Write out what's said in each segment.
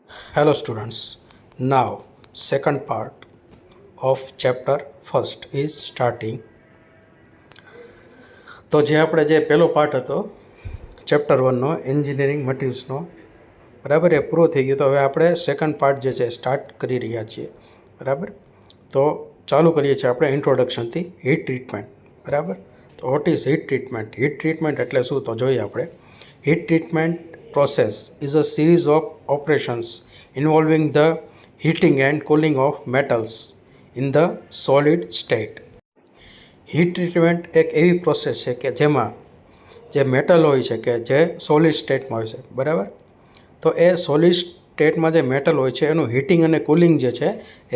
Hello students. Now second part of chapter first is starting. તો જે પહેલો part હતો ચેપ્ટર 1નો એન્જિનિયરિંગ મટીરિયલ્સનો બરાબર એ પૂરો થઈ ગયો. તો હવે આપણે સેકન્ડ પાર્ટ જે છે સ્ટાર્ટ કરી રહ્યા છીએ. બરાબર, તો ચાલુ કરીએ છીએ આપણે ઇન્ટ્રોડક્શનથી. Heat treatment. બરાબર, તો what is heat treatment? Heat treatment એટલે શું તો જોઈએ આપણે. Heat treatment process is a series of operations involving the heating and cooling of metals in the solid state. Heat treatment એક એવી પ્રોસેસ છે કે જેમાં જે મેટલ હોય છે કે જે સોલિડ સ્ટેટમાં હોય છે. બરાબર, તો એ સોલિડ સ્ટેટમાં જે મેટલ હોય છે એનું હીટિંગ અને કુલિંગ જે છે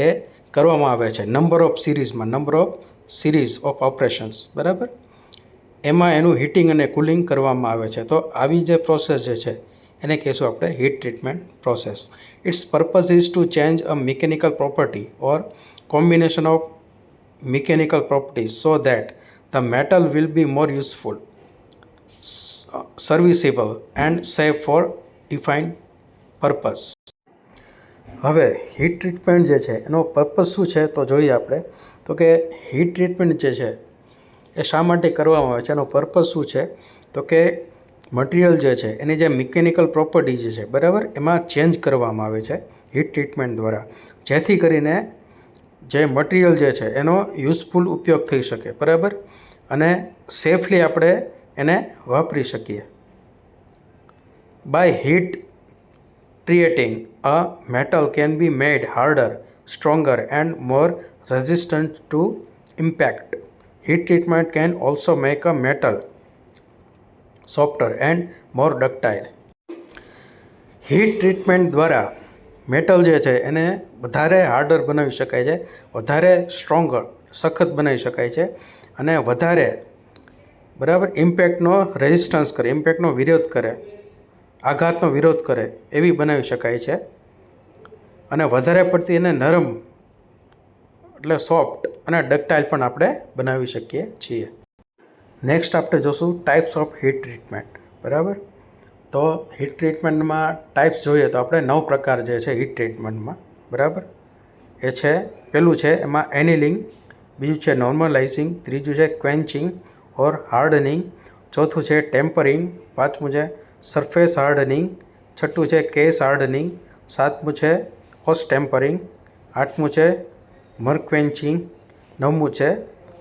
એ કરવામાં આવે છે number of series of operations. બરાબર, એમાં એનું હીટિંગ અને કુલિંગ કરવામાં આવે છે. તો આવી જે પ્રોસેસ જે છે એને કહીશું આપણે heat treatment process. Its purpose is to change a mechanical property or combination of mechanical properties so that the metal will be more useful, serviceable and safe for defined purpose. હવે heat treatment જે છે એનો purpose શું છે તો જોઈએ આપણે. તો કે હીટ ટ્રીટમેન્ટ જે છે એ શા માટે કરવામાં આવે છે, એનો પર્પઝ શું છે તો કે મટીરિયલ જે છે એની જે મિકેનિકલ પ્રોપર્ટી જે છે બરાબર એમાં ચેન્જ કરવામાં આવે છે હીટ ટ્રીટમેન્ટ દ્વારા, જેથી કરીને જે મટીરિયલ જે છે એનો યુઝફુલ ઉપયોગ થઈ શકે. બરાબર, અને સેફલી આપણે એને વાપરી શકીએ. By heat treating a metal can be made harder, stronger and more resistant to impact. Heat treatment can also make a metal softer and more ductile. Heat treatment દ્વારા મેટલ જે છે એને વધારે હાર્ડર બનાવી શકાય છે, વધારે સ્ટ્રોંગર સખત બનાવી શકાય છે, અને વધારે બરાબર ઇમ્પેક્ટનો રેઝિસ્ટન્સ કરે, ઇમ્પેક્ટનો વિરોધ કરે, આઘાતનો વિરોધ કરે એવી બનાવી શકાય છે. અને વધારે પડતી એને નરમ એટલે સોફ્ટ અને ડક્ટાઇલ પણ આપણે બનાવી શકીએ છીએ. નેક્સ્ટ આપણે જોશું ટાઈપ્સ ઓફ હીટ ટ્રીટમેન્ટ. બરાબર, તો હીટ ટ્રીટમેન્ટમાં ટાઈપ્સ જોઈએ તો આપણે 9 પ્રકાર જે છે હીટ ટ્રીટમેન્ટમાં. બરાબર, એ છે પહેલું છે એમાં એનિલિંગ, બીજું છે નોર્મલાઇઝિંગ, ત્રીજું છે ક્વેન્ચિંગ ઓર હાર્ડનિંગ, ચોથું છે ટેમ્પરિંગ, પાંચમું છે સરફેસ હાર્ડનિંગ, છઠ્ઠું છે કેસ હાર્ડનિંગ, સાતમું છે હોસ ટેમ્પરિંગ, આઠમું છે મર્ક્વેન્ચિંગ, નવમું છે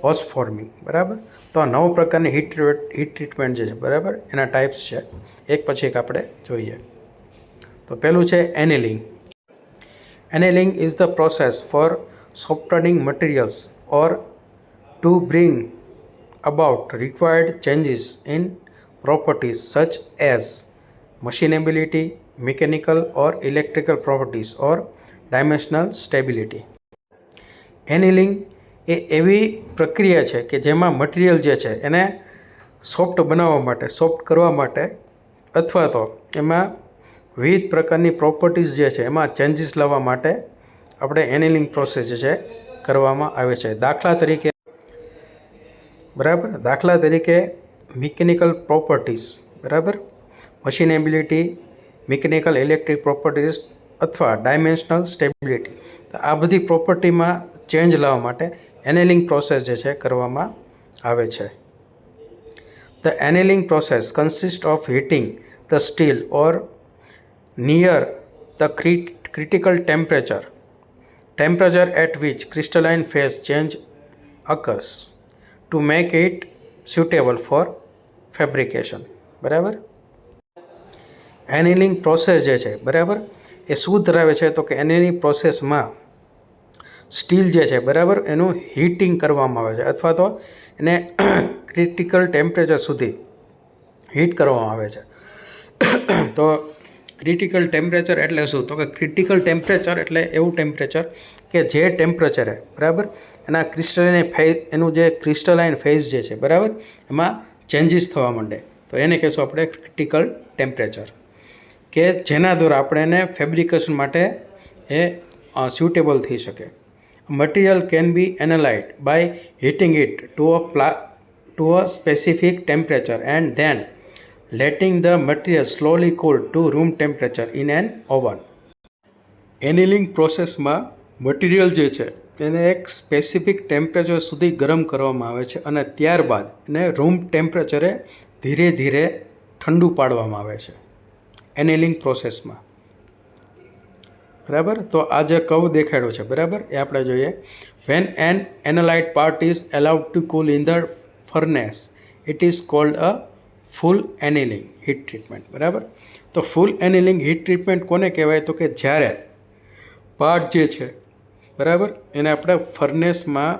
હોસ ફોર્મિંગ. બરાબર, તો આ 9 પ્રકારની હીટ ટ્રીટમેન્ટ જે છે બરાબર એના ટાઈપ્સ છે. એક પછી એક આપણે જોઈએ. તો પહેલું છે annealing. Annealing is the process for softening materials or to bring about required changes in properties such as machinability, mechanical or electrical properties or dimensional stability. Annealing એ એવી પ્રક્રિયા છે કે જેમાં મટીરિયલ જે છે એને સોફ્ટ બનાવવા માટે, સોફ્ટ કરવા માટે અથવા તો એમાં વિવિધ પ્રકારની પ્રોપર્ટીઝ જે છે એમાં ચેન્જીસ લાવવા માટે આપણે એનિલિંગ પ્રોસેસ જે છે કરવામાં આવે છે. દાખલા તરીકે મિકેનિકલ પ્રોપર્ટીઝ, બરાબર, મશીનેબિલિટી, મિકેનિકલ ઇલેક્ટ્રિક પ્રોપર્ટીઝ અથવા ડાયમેન્શનલ સ્ટેબિલિટી. તો આ બધી પ્રોપર્ટીમાં ચેન્જ લાવવા માટે એનેલિંગ પ્રોસેસ જે છે કરવામાં આવે છે. The annealing process consist of heating the steel or near the critical temperature at which crystalline phase change occurs to make it suitable for fabrication. બરાબર, એનિલિંગ પ્રોસેસ જે છે બરાબર એ શું ધરાવે છે તો કે એનિલિંગ પ્રોસેસમાં સ્ટીલ જે છે બરાબર એનું હીટિંગ કરવામાં આવે છે અથવા તો એને ક્રિટિકલ ટેમ્પરેચર સુધી હીટ કરવામાં આવે છે. તો ક્રિટિકલ ટેમ્પરેચર એટલે શું તો કે ક્રિટિકલ ટેમ્પરેચર એટલે એવું ટેમ્પરેચર કે જે ટેમ્પરેચરે બરાબર એના એનું જે ક્રિસ્ટલાઇન ફેઝ જે છે બરાબર એમાં ચેન્જીસ થવા માંડે તો એને કહેશું આપણે ક્રિટિકલ ટેમ્પરેચર, કે જેના દ્વારા આપણે એને ફેબ્રિકેશન માટે એ સ્યુટેબલ થઈ શકે. Material can be annealed by heating it to a specific temperature and then letting the material slowly cool to room temperature in an oven. Annealing પ્રોસેસમાં મટીરિયલ જે છે તેને એક સ્પેસિફિક ટેમ્પરેચર સુધી ગરમ કરવામાં આવે છે અને ત્યારબાદ એને રૂમ ટેમ્પરેચરે ધીરે ધીરે ઠંડુ પાડવામાં આવે છે એનિલિંગ પ્રોસેસમાં. બરાબર. તો આ જે કર્વ દેખાડ્યો છે બરાબર એ આપણે જોઈએ. When an annealed part is allowed to cool in the furnace it is called a full annealing heat treatment. બરાબર. તો ફૂલ એનિલિંગ હીટ ટ્રીટમેન્ટ કોને કહેવાય? તો કે જ્યારે પાર્ટ જે છે બરાબર એને આપણે ફર્નેસમાં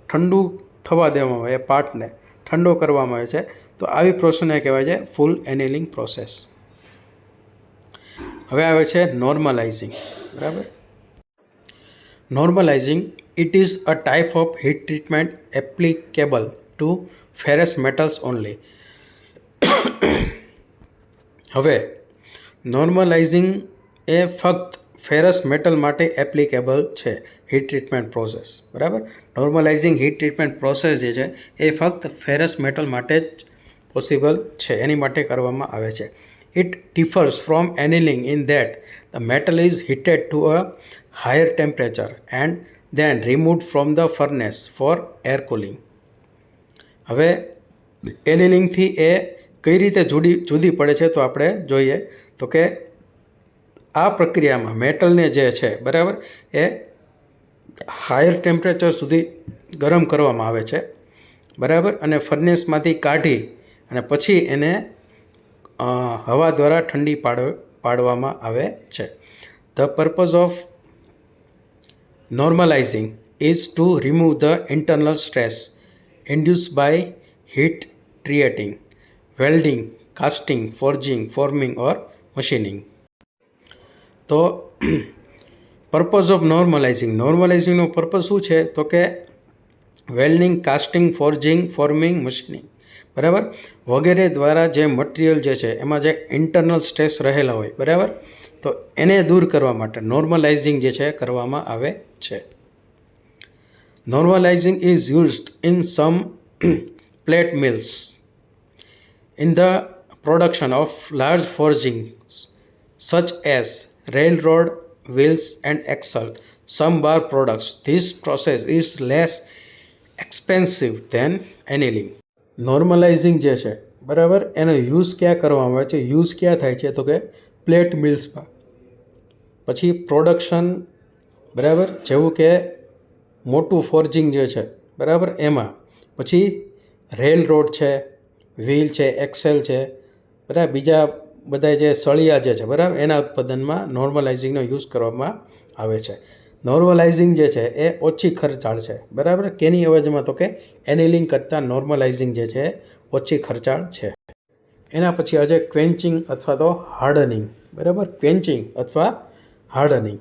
ઠંડુ થવા દેવામાં આવે, એ પાર્ટને ઠંડો કરવામાં આવે છે. તો આવી પ્રોસેસને કહેવાય છે ફૂલ એનિલિંગ પ્રોસેસ. હવે આવે છે નોર્મલાઇઝિંગ. બરાબર. Normalizing it is a type of heat treatment applicable to ferrous metals only. હવે નોર્મલાઇઝિંગ એ ફક્ત ફેરસ મેટલ માટે એપ્લિકેબલ છે હીટ ટ્રીટમેન્ટ પ્રોસેસ. બરાબર. નોર્મલાઇઝિંગ હીટ ટ્રીટમેન્ટ પ્રોસેસ જે છે એ ફક્ત ફેરસ મેટલ માટે જ પોસિબલ છે, એની માટે કરવામાં આવે છે. It differs from annealing in that the metal is heated to a higher temperature and then removed from the furnace for air cooling. હવે એનિલિંગથી એ કઈ રીતે જુદી પડે છે તો આપણે જોઈએ તો કે આ પ્રક્રિયામાં મેટલને જે છે બરાબર એ હાયર ટેમ્પરેચર સુધી ગરમ કરવામાં આવે છે. બરાબર. અને ફર્નેસમાંથી કાઢી અને પછી એને હવા દ્વારા ઠંડી પાડવામાં આવે છે. The purpose of normalizing is to remove the internal stress induced by heat treating, welding, casting, forging, forming or machining. તો પર્પઝ ઓફ નોર્મલાઇઝિંગનો પર્પઝ શું છે? તો કે welding, casting, forging, forming, machining બરાબર વગેરે દ્વારા જે મટીરિયલ જે છે એમાં જે ઇન્ટરનલ સ્ટ્રેસ રહેલા હોય બરાબર તો એને દૂર કરવા માટે નોર્મલાઇઝિંગ જે છે કરવામાં આવે છે. Normalizing is used in some plate mills in the production of large forgings such as railroad, wheels and axle, some bar products. This process is less expensive than annealing. નોર્મલાઇઝિંગ જે છે બરાબર એનો યુઝ ક્યાં કરવામાં આવે છે? યુઝ ક્યાં થાય છે? તો કે પ્લેટ મિલ્સમાં, પછી પ્રોડક્શન બરાબર જેવું કે મોટું ફોર્જિંગ જે છે બરાબર એમાં, પછી રેલ રોડ છે, વ્હીલ છે, એક્સેલ છે બરાબર, બીજા બધા જે સળિયા જે છે બરાબર એના ઉત્પાદનમાં નોર્મલાઇઝિંગનો યુઝ કરવામાં આવે છે. નોર્મલાઇઝિંગ જે છે એ ઓછી ખર્ચાળ છે બરાબર. કેની અવજમાં? તો કે એનિલિંગ કરતાં નોર્મલાઇઝિંગ જે છે ઓછી ખર્ચાળ છે. એના પછી આજે ક્વેન્ચિંગ અથવા તો હાર્ડનિંગ. બરાબર. ક્વેન્ચિંગ અથવા hardening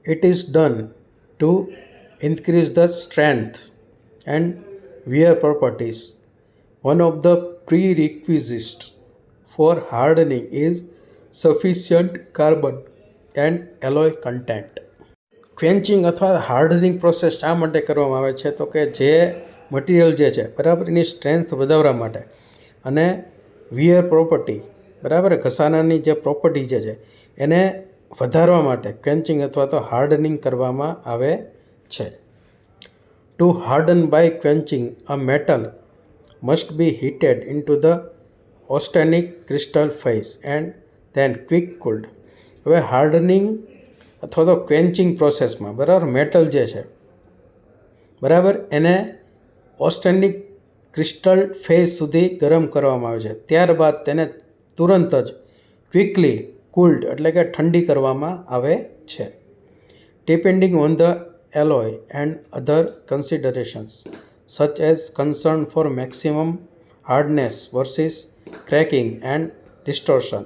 it is done two increase the strength and wear properties. One of the prerequisites for hardening is sufficient carbon and alloy content. ક્વેન્ચિંગ અથવા હાર્ડનિંગ પ્રોસેસ શા માટે કરવામાં આવે છે? તો કે જે મટીરિયલ જે છે બરાબર એની સ્ટ્રેન્થ વધારવા માટે અને વિયર પ્રોપર્ટી બરાબર ઘસારાની જે પ્રોપર્ટી જે છે એને વધારવા માટે ક્વેન્ચિંગ અથવા તો હાર્ડનિંગ કરવામાં આવે છે. To harden by quenching a metal must be heated into the austenitic crystal phase and then quick cooled. હવે હાર્ડનિંગ અથવા તો ક્વેન્ચિંગ પ્રોસેસમાં બરાબર મેટલ જે છે બરાબર એને ઓસ્ટેનિક ક્રિસ્ટલ ફેઝ સુધી ગરમ કરવામાં આવે છે. ત્યારબાદ તેને તુરંત જ ક્વિકલી કુલ્ડ એટલે કે ઠંડી કરવામાં આવે છે. Depending on the alloy and other considerations such as concern for maximum hardness versus cracking and distortion,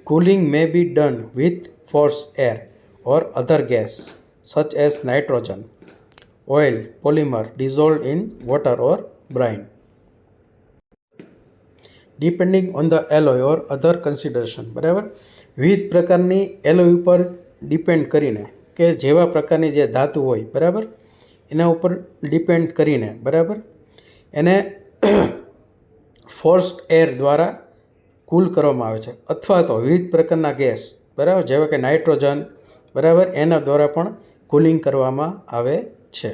cooling may be done with forced air or other gas such as nitrogen, oil, polymer dissolved in water or brine. Depending on the alloy or other consideration બરાબર વિવિધ પ્રકારની alloy ઉપર depend કરીને કે જેવા પ્રકારની જે ધાતુ હોય બરાબર એના ઉપર ડિપેન્ડ કરીને બરાબર એને ફોર્સ્ડ એર દ્વારા કૂલ કરવામાં આવે છે અથવા તો વિવિધ પ્રકારના ગેસ બરાબર જેવા કે નાઇટ્રોજન, બરાબર, એના દ્વારા પણ કુલિંગ કરવામાં આવે છે.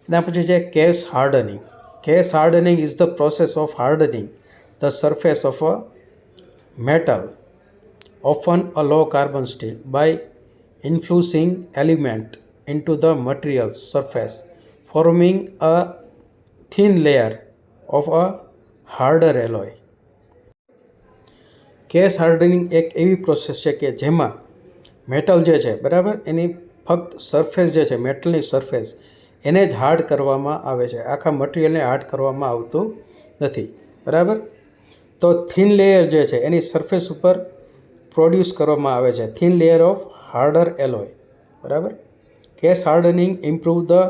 એના પછી છે case hardening. Case hardening is the process of hardening the surface of a metal, often a low carbon steel, by infusing element into the material's surface, forming a thin layer of a harder alloy. Case hardening એક એવી process છે કે જેમાં metal જે છે બરાબર એની ફક્ત surface જે છે મેટલની સરફેસ એને જ હાર્ડ કરવામાં આવે છે, આખા મટીરિયલને હાર્ડ કરવામાં આવતું નથી. બરાબર, તો થિન લેયર જે છે એની સરફેસ ઉપર પ્રોડ્યુસ કરવામાં આવે છે thin layer of harder alloy. બરાબર, case hardening improve the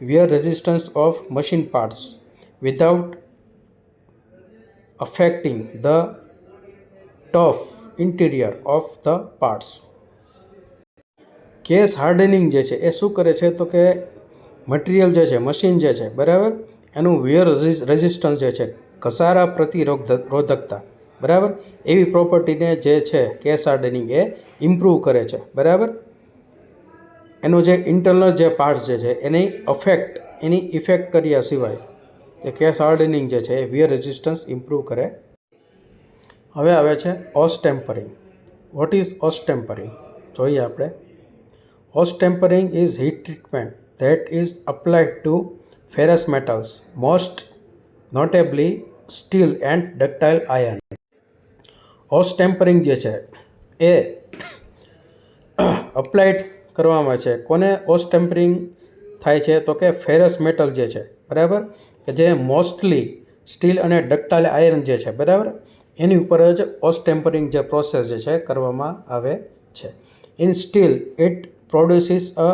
wear resistance of machine parts without affecting the tough interior of the parts. Case hardening જે છે એ શું કરે છે તો કે મટીરિયલ જે છે મશીન જે છે બરાબર એનું વેર રેઝિસ્ટન્સ જે છે ઘસારા પ્રતિરોધકતા બરાબર એવી પ્રોપર્ટીને જે છે કેસ હાર્ડનિંગ એ ઇમ્પ્રૂવ કરે છે. બરાબર, એનું જે ઇન્ટરનલ જે પાર્ટ્સ જે છે એની ઇફેક્ટ કર્યા સિવાય તે કેસ હાર્ડનિંગ જે છે એ વેર રેઝિસ્ટન્સ ઇમ્પ્રૂવ કરે. હવે આવે છે austempering. What is austempering જોઈએ આપણે. Austempering is heat treatment that is applied to ferrous metals, most notably steel and ductile iron. Austempering જે છે એ અપ્લાઇડ કરવામાં છે. કોને ઓસ ટેમ્પરિંગ થાય છે તો કે ફેરસ મેટલ જે છે બરાબર કે જે મોસ્ટલી સ્ટીલ અને ડક્ટાઇલ આયર્ન જે છે બરાબર એની ઉપર જ ઓસ ટેમ્પરિંગ જે પ્રોસેસ જે છે કરવામાં આવે છે. In steel it produces a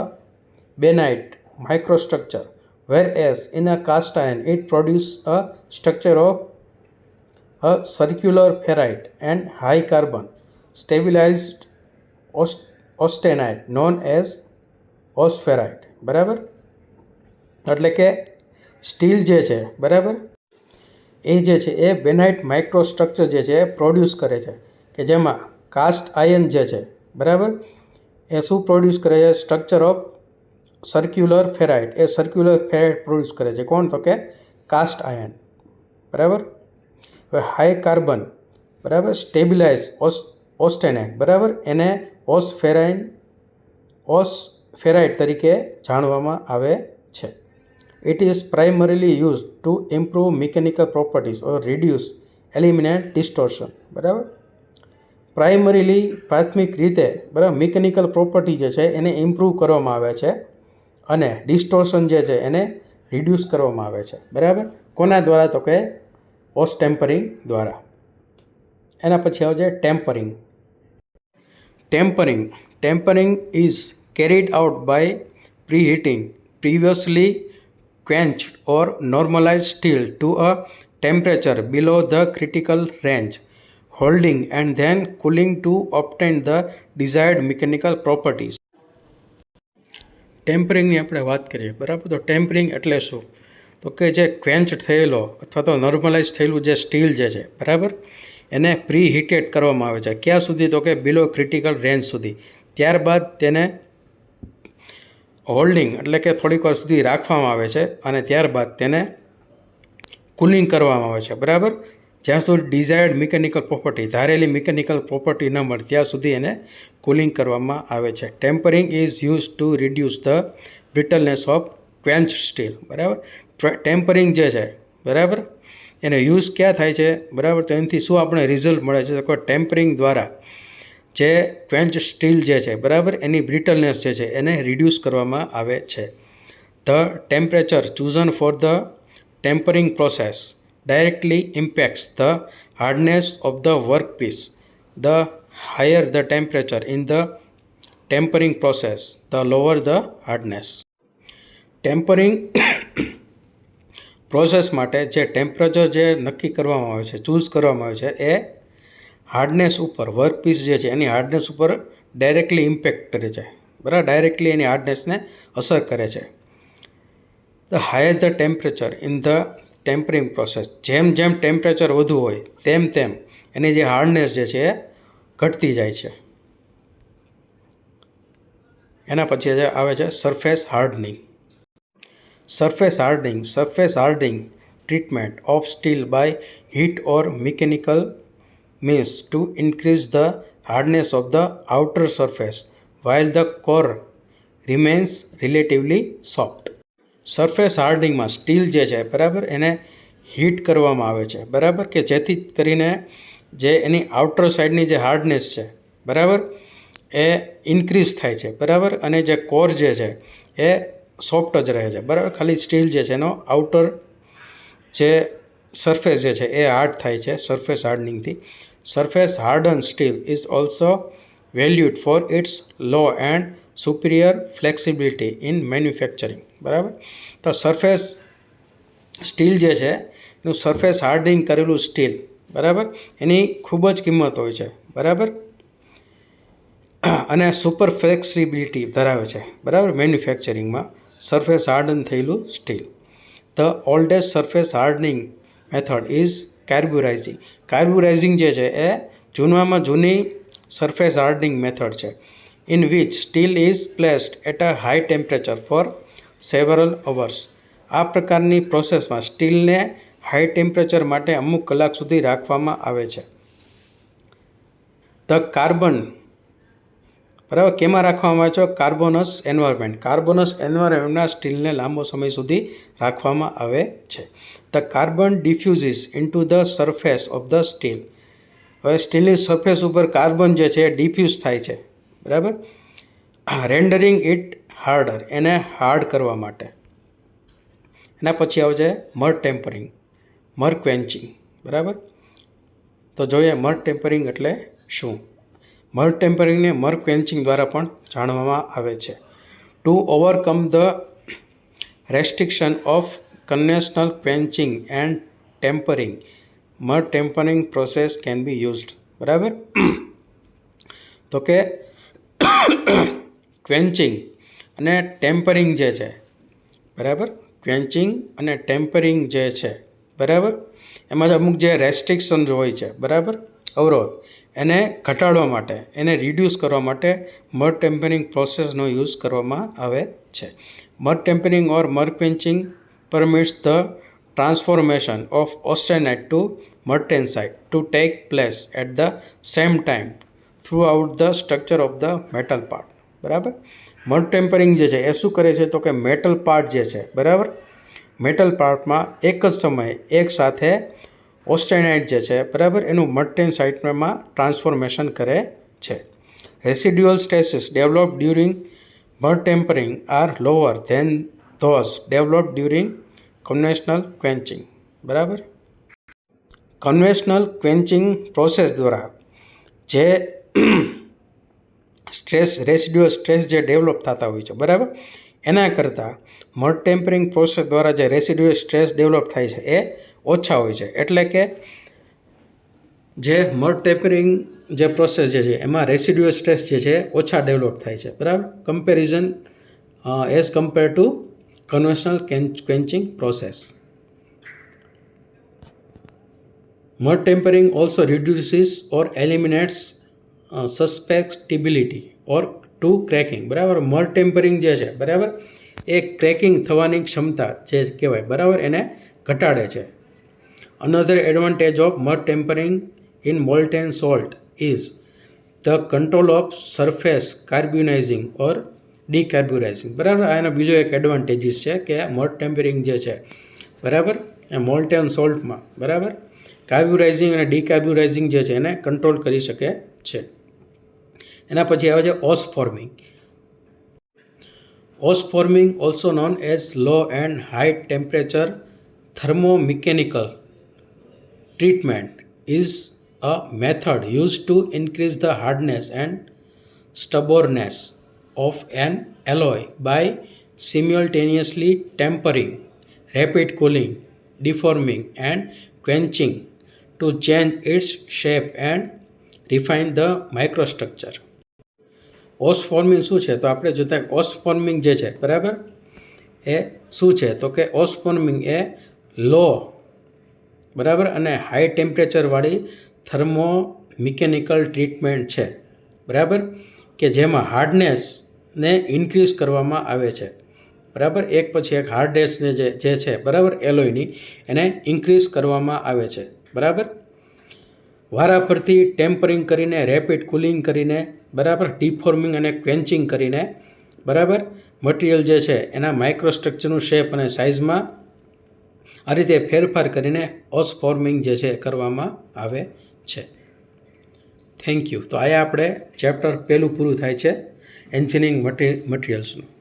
bainite microstructure, whereas in a cast iron it produces a structure of a circular ferrite and high carbon stabilized austenite known as osferrite. બરાબર, એટલે કે સ્ટીલ જે છે બરાબર એ જે છે એ બેનાઇટ માઇક્રોસ્ટ્રક્ચર જે છે એ પ્રોડ્યુસ કરે છે કે જેમાં કાસ્ટ આયર્ન જે છે બરાબર એ શું પ્રોડ્યુસ કરે છે structure of circular ferrite. A circular ferrite produce કરે છે કોણ તો કે કાસ્ટ આયર્ન. બરાબર, હવે હાઈ કાર્બન બરાબર સ્ટેબિલાઇઝ ઓસ્ટેનાઇટ બરાબર એને ઓસફેરાઇટ તરીકે જાણવામાં આવે છે. It is primarily use to improve mechanical properties or reduce eliminate distortion. બરાબર, પ્રાથમિક રીતે બરાબર મિકેનિકલ પ્રોપર્ટી જે છે એને ઇમ્પ્રૂવ કરવામાં આવે છે અને ડિસ્ટોર્શન જે છે એને રિડ્યુસ કરવામાં આવે છે. બરાબર, કોના દ્વારા તો કે ઓસ ટેમ્પરિંગ દ્વારા. એના પછી આવે છે tempering. Tempering is carried out by preheating previously quenched or normalized steel to a temperature below the critical range, holding and then cooling to obtain the desired mechanical properties. ટેમ્પરિંગની આપણે વાત કરીએ બરાબર, તો ટેમ્પરિંગ એટલે શું તો કે જે ક્વેન્ચ થયેલો અથવા તો નોર્મલાઇઝ થયેલું જે સ્ટીલ જે છે બરાબર એને પ્રી હીટેડ કરવામાં આવે છે. ક્યાં સુધી તો કે બિલો ક્રિટિકલ રેન્જ સુધી. ત્યારબાદ તેને હોલ્ડિંગ એટલે કે થોડીક વાર સુધી રાખવામાં આવે છે અને ત્યારબાદ તેને કુલિંગ કરવામાં આવે છે. બરાબર, જ્યાં સુધી ડિઝાયર્ડ મિકેનિકલ પ્રોપર્ટી ધારેલી મિકેનિકલ પ્રોપર્ટી ન મળે ત્યાં સુધી એને કુલિંગ કરવામાં આવે છે. Tempering is use to reduce the brittleness of quench steel. બરાબર, ટેમ્પરિંગ જે છે બરાબર એને યુઝ ક્યાં થાય છે બરાબર તો એનાથી શું આપણે રિઝલ્ટ મળે છે તો ટેમ્પરિંગ દ્વારા જે ક્વેન્ચ સ્ટીલ જે છે બરાબર એની બ્રિટલનેસ જે છે એને રિડ્યુસ કરવામાં આવે છે. The temperature chosen for the tempering process directly impacts the hardness of the workpiece. The higher the temperature in the tempering process, the lower the hardness. Tampering process માટે જે ટેમ્પરેચર જે નક્કી કરવામાં આવે છે ચૂઝ કરવામાં આવે છે એ હાર્ડનેસ ઉપર વર્કપીસ જે છે એની હાર્ડનેસ ઉપર ડાયરેક્ટલી ઇમ્પેક્ટ કરે છે. બરાબર, ડાયરેક્ટલી એની હાર્ડનેસને અસર કરે છે. The higher the temperature in the tampering process, જેમ જેમ ટેમ્પરેચર વધુ હોય તેમ તેમ એની જે હાર્ડનેસ જે છે એ ઘટતી જાય છે. એના પછી આવે છે surface hardening. Surface hardening treatment of steel by heat or mechanical means to increase the hardness of the outer surface while the core remains relatively soft. Surface હાર્ડનિંગમાં સ્ટીલ જે છે બરાબર એને હીટ કરવામાં આવે છે બરાબર, કે જેથી કરીને જે એની આઉટર સાઈડની જે હાર્ડનેસ છે બરાબર એ ઇન્ક્રીઝ થાય છે બરાબર, અને જે કોર જે છે એ સોફ્ટ જ રહે છે બરાબર. ખાલી સ્ટીલ જે છે એનો આઉટર જે સરફેસ જે છે એ હાર્ડ થાય છે સરફેસ હાર્ડનિંગથી. Surface harden steel is also valued for its low and superior flexibility in manufacturing બરાબર. તો સરફેસ સ્ટીલ જે છે એનું સરફેસ હાર્ડનિંગ કરેલું સ્ટીલ બરાબર એની ખૂબ જ કિંમત હોય છે બરાબર, અને સુપર ફ્લેક્સિબિલિટી ધરાવે છે બરાબર મેન્યુફેક્ચરિંગમાં સરફેસ હાર્ડન થયેલું steel. The oldest surface hardening method is carburizing. Carburizing જે છે એ જૂનામાં જૂની સરફેસ હાર્ડનિંગ મેથડ છે. In which steel is placed at a high temperature for several hours. આ પ્રકારની પ્રોસેસમાં સ્ટીલને હાઈ ટેમ્પરેચર માટે અમુક કલાક સુધી રાખવામાં આવે છે. ધ કાર્બન બરાબર કેમાં રાખવામાં આવે છે? કાર્બોનસ એન્વાયરમેન્ટ. કાર્બોનસ એન્વાયરમેન્ટમાં સ્ટીલને લાંબો સમય સુધી રાખવામાં આવે છે. The carbon diffuses into the surface of the steel. હવે સ્ટીલની સરફેસ ઉપર કાર્બન જે છે એ ડિફ્યુઝ થાય છે બરાબર, રેન્ડરિંગ ઇટ હાર્ડર, એને હાર્ડ કરવા માટે. એના પછી આવે છે મડ ટેમ્પરિંગ, મડ ક્વેન્ચિંગ બરાબર. તો જોઈએ મડ ટેમ્પરિંગ એટલે શું. મડ ટેમ્પરિંગને મડ ક્વેન્ચિંગ દ્વારા પણ જાણવામાં આવે છે. To overcome the restriction of conventional quenching and tempering, martempering process can be used બરાબર. તો કે ક્વેન્ચિંગ અને ટેમ્પરિંગ જે છે બરાબર, ક્વેન્ચિંગ અને ટેમ્પરિંગ જે છે બરાબર, એમાં અમુક જે રેસ્ટ્રિક્શન હોય છે બરાબર, અવરોધ, એને ઘટાડવા માટે, એને રિડ્યુસ કરવા માટે મડ ટેમ્પરિંગ પ્રોસેસનો યુઝ કરવામાં આવે છે. Martempering or marquenching permits the transformation of austenite to martensite to take place at the same time throughout the structure of the metal part બરાબર. Martempering જે છે એ શું કરે છે? તો કે મેટલ પાર્ટ જે છે બરાબર, મેટલ પાર્ટમાં એક જ સમયે એક સાથે ઓસ્ટેનાઇટ જે છે બરાબર એનું મર્ટેન્સાઇટમાં ટ્રાન્સફોર્મેશન કરે છે. Residual stresses develop during martempering are lower than those develop during conventional quenching બરાબર. કન્વેન્શનલ ક્વેન્ચિંગ પ્રોસેસ દ્વારા જે સ્ટ્રેસ, રેસિડ્યુઅલ સ્ટ્રેસ જે ડેવલપ થતા હોય છે બરાબર, એના કરતાં મડ ટેમ્પરિંગ પ્રોસેસ દ્વારા જે રેસિડ્યુઅલ સ્ટ્રેસ ડેવલપ થાય છે એ ઓછા હોય છે. એટલે કે જે મડ ટેમ્પરિંગ જે પ્રોસેસ જે છે એમાં રેસિડ્યુઅલ સ્ટ્રેસ જે છે ઓછા ડેવલપ થાય છે બરાબર, comparison as compare to conventional quenching process. Martempering also reduces or eliminates susceptibility or to cracking બરાબર. મડ ટેમ્પરિંગ જે છે બરાબર એ ક્રેકિંગ થવાની ક્ષમતા જે કહેવાય બરાબર એને ઘટાડે છે. Another advantage of mud tempering in molten salt is the control of surface carbonizing or decarburizing બરાબર. આ એનો બીજો એક એડવાન્ટેજીસ છે કે મડ ટેમ્પરિંગ જે છે બરાબર એ મોલ્ટેન સોલ્ટમાં બરાબર કાર્બ્યુરાઇઝિંગ અને ડીકાર્બ્યુરાઇઝિંગ જે છે એને કંટ્રોલ કરી શકે છે. એના પછી આવે છે ausforming. Ausforming also known as low and high temperature thermomechanical treatment is a method used to increase the hardness and stubbornness of an alloy by simultaneously tempering, rapid cooling, deforming and quenching to change its shape and refine the microstructure. Ausforming શું છે? તો આપણે જોતા ઓસ forming જે છે બરાબર એ શું છે? તો કે ઓસ ફોર્મિંગ એ લો બરાબર અને હાઈ ટેમ્પરેચરવાળી થર્મો મિકેનિકલ ટ્રીટમેન્ટ છે બરાબર, કે જેમાં હાર્ડનેસ ને ઇન્ક્રીઝ કરવામાં આવે છે. બરાબર, એક પછી એક હાર્ડનેસને જે છે બરાબર એલોયની એને ઇન્ક્રીઝ કરવામાં આવે છે. બરાબર, વારાફરતી ટેમ્પરિંગ કરીને, રેપિડ કુલિંગ કરીને, બરાબર, ડિફોર્મિંગ અને ક્વેન્ચિંગ કરીને, બરાબર, મટીરિયલ જે છે એના માઇક્રોસ્ટ્રક્ચરનું શેપ અને સાઇઝમાં આ રીતે ફેરફાર કરીને ઓસ ફોર્મિંગ જે છે કરવામાં આવે છે. Thank you. તો અહીંયા આપણે ચેપ્ટર પહેલું પૂરું થાય છે એન્જિનિયરિંગ મટીરિયલ્સનું.